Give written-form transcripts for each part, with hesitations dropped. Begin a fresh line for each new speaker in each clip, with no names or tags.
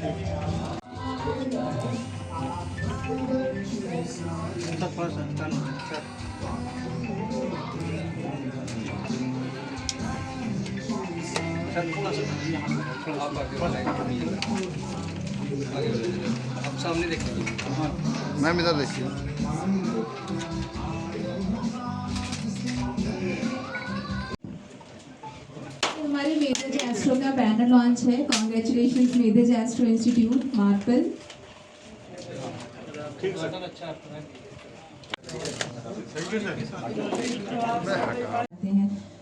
आप सामने देखिए।
मैम इधर देखिए।
हमारे मेधज एस्ट्रो का बैनर लॉन्च है। कॉन्ग्रेचुलेशंस मेधज एस्ट्रो इंस्टीट्यूट मार्पल।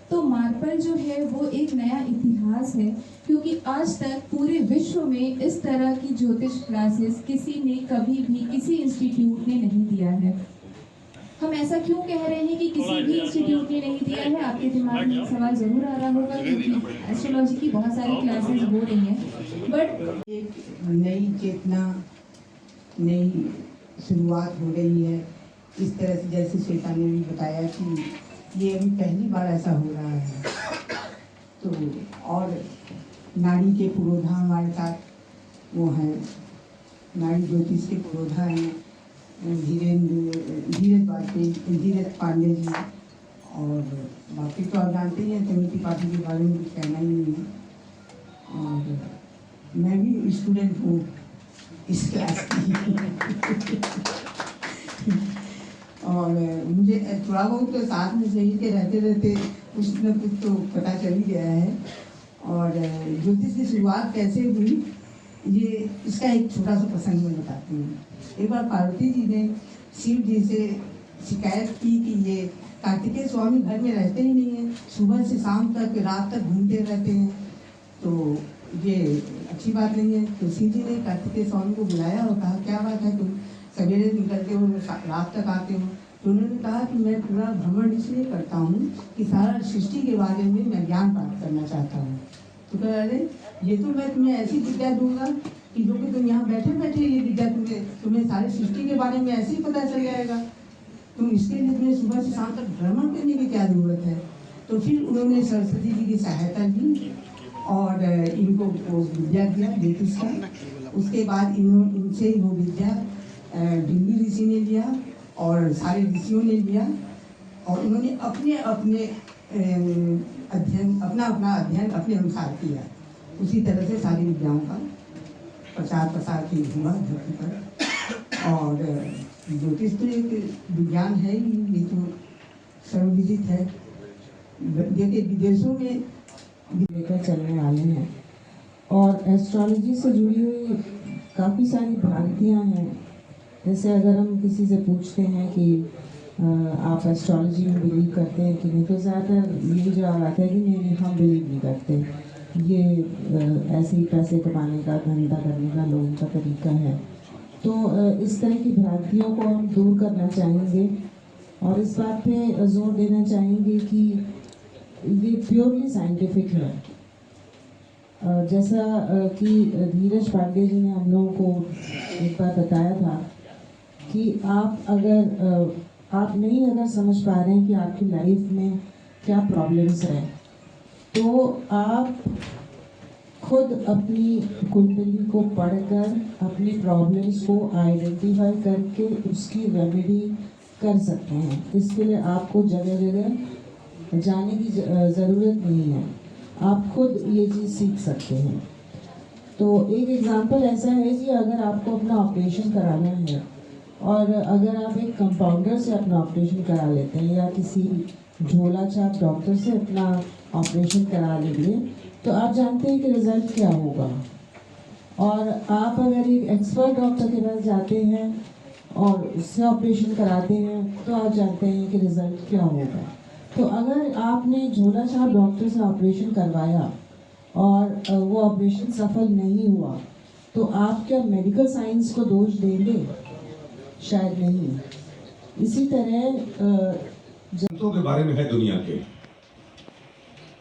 तो मार्पल जो है वो एक नया इतिहास है, क्योंकि आज तक पूरे विश्व में इस तरह की ज्योतिष क्लासेस किसी ने कभी भी किसी इंस्टीट्यूट ने नहीं दिया है। हम ऐसा क्यों कह रहे हैं कि किसी भी इंस्टीट्यूट ने नहीं दिया है? आपके दिमाग में सवाल जरूर आ रहा होगा, क्योंकि एस्ट्रोलॉजी की बहुत सारी क्लासेस हो रही हैं, बट
एक नई चेतना, नई शुरुआत हो रही है। इस तरह से जैसे श्वेता ने भी बताया कि ये अभी पहली बार ऐसा हो रहा है। तो और नाड़ी के पुरोधा हमारे साथ वो हैं, नाड़ी ज्योतिष के पुरोधा हैं धीरज पांडे जी। और बाकी तो आप जानते ही हैं, समिति पार्टी के बारे में कुछ कहना ही नहीं है। और मैं भी स्टूडेंट हूँ इस क्लास की और मुझे थोड़ा बहुत तो साथ में सही के रहते रहते कुछ न कुछ तो पता चल ही गया है। और ज्योतिष की शुरुआत कैसे हुई, ये इसका एक छोटा सा प्रसंग मैं बताती हूँ। एक बार पार्वती जी ने शिव जी से शिकायत की कि ये कार्तिकेय स्वामी घर में रहते ही नहीं हैं, सुबह से शाम तक रात तक घूमते रहते हैं, तो ये अच्छी बात नहीं है। तो शिव जी ने कार्तिकेय स्वामी को बुलाया और कहा, क्या बात है, तुम सवेरे निकलते हो रात तक आते हो? तो उन्होंने कहा कि मैं पूरा भ्रमण इसलिए करता हूँ कि सारा सृष्टि के बारे में मैं ज्ञान प्राप्त करना चाहता हूँ। तो कह रहे, ये तो मैं तुम्हें ऐसी विद्या दूंगा कि जो कि तुम यहाँ बैठे बैठे ये विद्या तुम्हें सारे सृष्टि के बारे में ऐसे ही पता चल जाएगा। तुम इसके लिए तुम्हें सुबह से शाम तक भ्रमण करने की क्या जरूरत है? तो फिर उन्होंने सरस्वती जी की सहायता ली और इनको वो विद्या दिया ज्योतिष का। उसके बाद इनसे ही वो विद्या डिम्बी ऋषि ने लिया और सारे ऋषियों ने लिया, और उन्होंने अपने अपने अध्ययन अपना अध्ययन अपने अनुसार किया। उसी तरह से सारी विद्याओं का प्रचार प्रसार की हुआ धरती पर। और ज्योतिष तो एक विज्ञान है ही, ये तो सर्वविदित है। देखिए विदेशों में
लेकर चलने वाले हैं, और एस्ट्रोलॉजी से जुड़ी हुई काफ़ी सारी भ्रांतियाँ हैं। जैसे अगर हम किसी से पूछते हैं कि आप एस्ट्रोलॉजी में बिलीव करते हैं कि नहीं, तो ज़्यादातर ये जवाब आता है कि नहीं हम बिलीव नहीं करते, ये ऐसे ही पैसे कमाने का, धंधा करने का लोगों का तरीका है। तो इस तरह की भ्रांतियों को हम दूर करना चाहेंगे और इस बात पे जोर देना चाहेंगे कि ये प्योरली साइंटिफिक है। जैसा कि धीरज पांडे जी ने हम लोगों को एक बार बताया था कि आप अगर समझ पा रहे हैं कि आपकी लाइफ में क्या प्रॉब्लम्स हैं, तो आप खुद अपनी कुंडली को पढ़कर अपनी प्रॉब्लम्स को आइडेंटिफाई करके उसकी रेमेडी कर सकते हैं। इसके लिए आपको जगह जगह जाने की ज़रूरत नहीं है, आप खुद ये चीज़ सीख सकते हैं। तो एक एग्जांपल ऐसा है जी, अगर आपको अपना ऑपरेशन कराना है और अगर आप एक कंपाउंडर से अपना ऑपरेशन करा लेते हैं या किसी झोला छाप डॉक्टर से अपना ऑपरेशन करा लेंगे, तो आप जानते हैं कि रिज़ल्ट क्या होगा। और आप अगर एक एक्सपर्ट डॉक्टर के पास जाते हैं और उससे ऑपरेशन कराते हैं, तो आप जानते हैं कि रिज़ल्ट क्या होगा। तो अगर आपने झोला छाप डॉक्टर से ऑपरेशन करवाया और वो ऑपरेशन सफल नहीं हुआ, तो आप क्या मेडिकल साइंस को दोष देंगे? शायद नहीं। इसी तरह
संतों के बारे में है दुनिया के,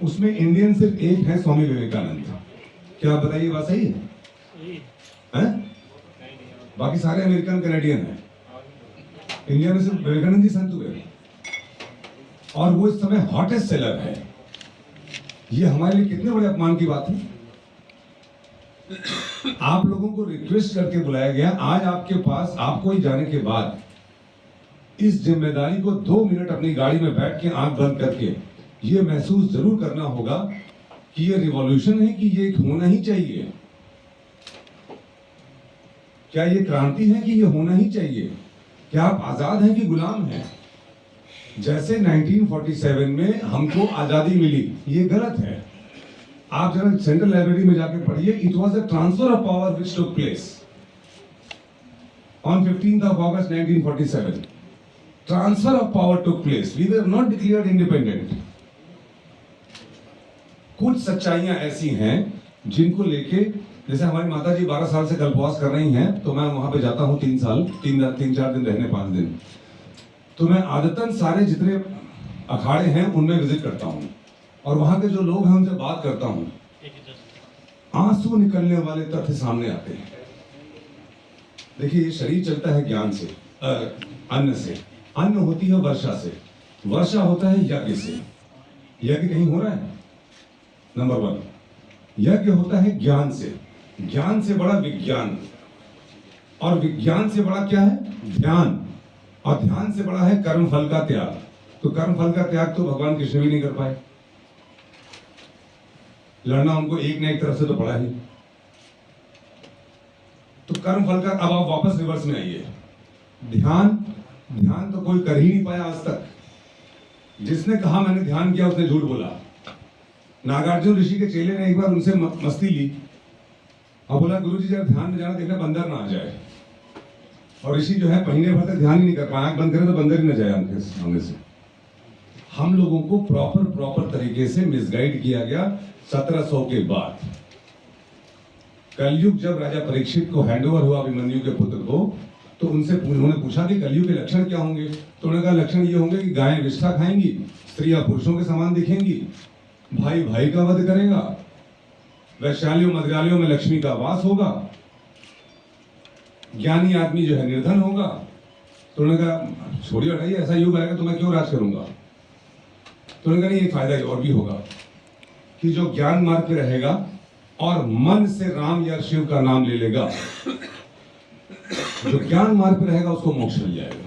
उसमें इंडियन सिर्फ एक है, स्वामी विवेकानंद। क्या आप बताइए, बात सही है? बाकी सारे अमेरिकन कैनेडियन हैं, इंडिया में सिर्फ विवेकानंद जी संत हुए, और वो इस समय हॉटेस्ट सेलर है। ये हमारे लिए कितने बड़े अपमान की बात है। आप लोगों को रिक्वेस्ट करके बुलाया गया। आज आपके पास, आपको ही जाने के बाद, इस जिम्मेदारी को 2 मिनट अपनी गाड़ी में बैठ के आंख बंद करके ये महसूस जरूर करना होगा कि ये रिवॉल्यूशन है, कि ये होना ही चाहिए। क्या ये क्रांति है कि ये होना ही चाहिए? क्या आप आजाद हैं कि गुलाम हैं? जैसे 1947 में हमको आजादी मिली, ये गलत है। आप जरा सेंट्रल लाइब्रेरी में जाके पढ़िए। It was a transfer of power which took place on 15th of August 1947. Transfer of power took place. We were not declared independent. कुछ सच्चाइयां ऐसी हैं जिनको लेके, जैसे हमारी माता जी 12 साल से कल्पवास कर रही हैं, तो मैं वहां पे जाता हूं 3 4 दिन रहने, 5 दिन। तो मैं आदतन सारे जितने अखाड़े हैं उनमें विजिट करता हूं और वहां के जो लोग हैं उनसे बात करता हूं। आंसू निकलने वाले तथ्य सामने आते हैं। देखिए, ये शरीर चलता है ज्ञान से, अन्न से। अन्न होती है वर्षा से, वर्षा होता है यज्ञ से। यज्ञ कहीं हो रहा है? नंबर 1। यज्ञ होता है ज्ञान से, ज्ञान से बड़ा विज्ञान, और विज्ञान से बड़ा क्या है? ध्यान, और ध्यान से बड़ा है कर्म फल का त्याग। तो कर्म फल का त्याग तो भगवान कृष्ण भी नहीं कर पाए। लड़ना उनको एक न एक तरफ से तो पड़ा ही। तो कर्म फल का, अब आप वापस रिवर्स में आइए। ध्यान, ध्यान तो कोई कर ही नहीं पाया आज तक। जिसने कहा मैंने ध्यान किया उसने झूठ बोला। नागार्जुन ऋषि के चेले ने एक बार उनसे मस्ती ली और बोला, गुरुजी जरा ध्यान में जाना, देखना बंदर ना आ जाए। और ऋषि जो है महीने भर तक ध्यान ही नहीं कर पाया। आंख बंद करे तो बंदर ही न जाए उनके सामने से। हम लोगों को प्रॉपर तरीके से मिसगाइड किया गया 1700 के बाद। कलयुग जब राजा परीक्षित को हैंडओवर हुआ अभिमन्यु के पुत्र को, तो उन्होंने पूछा कि कलयुग के लक्षण क्या होंगे? तो उन्होंने कहा लक्षण ये होंगे कि गायें विष्ठा खाएंगी, स्त्रियां पुरुषों के समान दिखेंगी, भाई भाई का वध करेगा, वैश्यालियों मद्यालियों में लक्ष्मी का वास होगा, ज्ञानी आदमी जो है निर्धन होगा। तो उन्होंने कहा छोड़िए हटाइए, ऐसा युग आएगा तो मैं क्यों राज करूंगा? तो उन्होंने कहा नहीं, एक फायदा और भी होगा कि जो ज्ञान मार्ग पे रहेगा और मन से राम या शिव का नाम ले लेगा, जो ज्ञान मार्ग पे रहेगा उसको मोक्ष मिल जाएगा।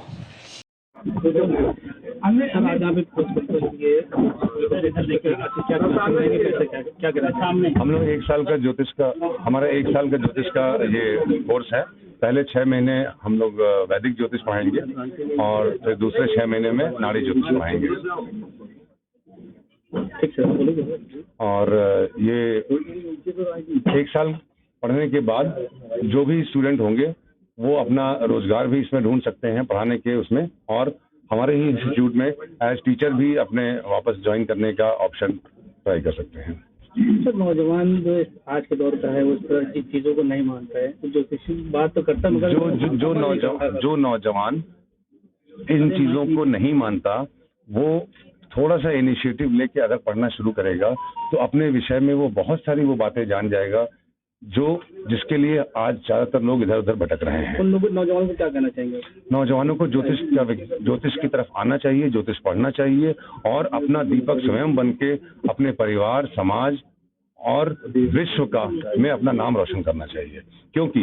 हम लोग 1 साल का ज्योतिष का, हमारा 1 साल का ज्योतिष का ये कोर्स है। पहले 6 महीने हम लोग वैदिक ज्योतिष पढ़ाएंगे और फिर दूसरे 6 महीने में नाड़ी ज्योतिष पढ़ाएंगे। और ये 1 साल पढ़ने के बाद जो भी स्टूडेंट होंगे वो अपना रोजगार भी इसमें ढूंढ सकते हैं पढ़ाने के उसमें, और हमारे ही इंस्टीट्यूट में एज टीचर भी अपने वापस ज्वाइन करने का ऑप्शन ट्राई कर सकते हैं।
सर, नौजवान जो आज के दौर का है वो इस तरह की चीजों को नहीं मानता है, जो किसी बात तो करता, मगर
जो नौजवान इन चीजों को नहीं मानता, वो थोड़ा सा इनिशिएटिव लेके अगर पढ़ना शुरू करेगा तो अपने विषय में वो बहुत सारी वो बातें जान जाएगा जिसके लिए आज ज्यादातर लोग इधर उधर भटक रहे हैं।
उन नौजवानों को क्या कहना चाहेंगे?
नौजवानों को ज्योतिष की तरफ आना चाहिए, ज्योतिष पढ़ना चाहिए और अपना दीपक स्वयं बन के अपने परिवार, समाज और विश्व का में अपना नाम रोशन करना चाहिए। क्योंकि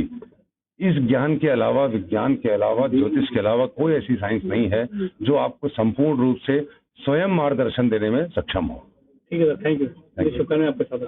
इस ज्ञान के अलावा, विज्ञान के अलावा, ज्योतिष के अलावा कोई ऐसी साइंस नहीं है जो आपको संपूर्ण रूप से स्वयं मार्गदर्शन देने में सक्षम हो।
ठीक है सर, थैंक यू। शुक्रिया आपके साथ।